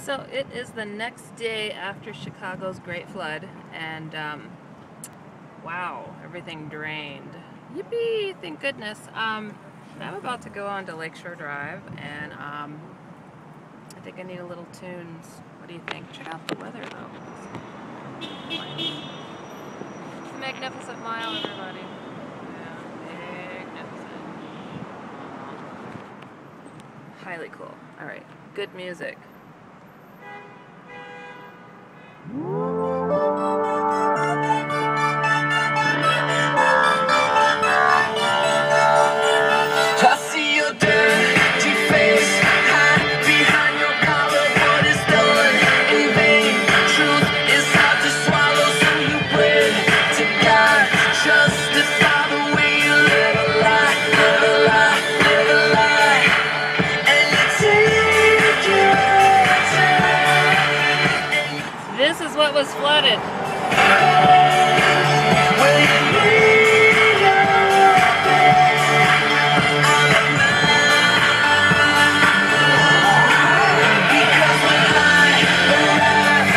So it is the next day after Chicago's Great Flood, and wow, everything drained. Yippee! Thank goodness. I'm about to go on to Lakeshore Drive, and I think I need a little tunes. What do you think? Check out the weather, though. It's a magnificent mile, everybody. Yeah, magnificent. Highly cool. All right, good music. I see your dirty face hide behind your collar. What is done in vain? Truth is hard to swallow, so you pray to God. Justify the way you live a lie, live a lie, live a lie. And you take your time. This is what was flooded. Will you leave your bed out of mine? Because when I arrive,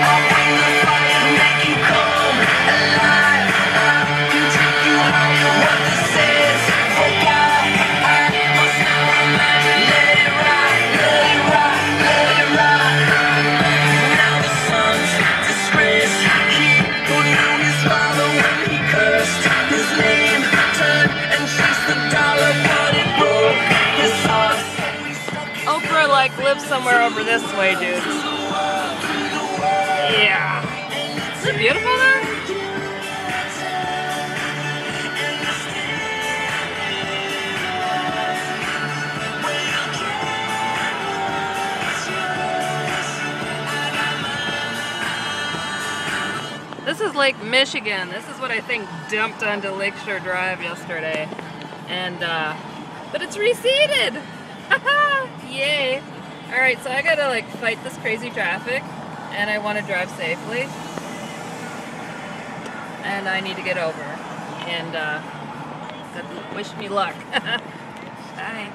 I'll bring the fire, make you come alive. I can take you higher. What this is, oh God, I must now imagine. Let it rock, let it rock, let it rock. Now the son's disgrace, he who knew his father when he cursed his name, turned and chased the dollar, but it broke his heart. Oprah lives somewhere over this way, dude. Yeah. Is it beautiful though? This is Lake Michigan. This is what I think dumped onto Lakeshore Drive yesterday. And, but it's receded! Haha! Yay! Alright, so I gotta fight this crazy traffic, and I want to drive safely. And I need to get over. And, wish me luck. Bye.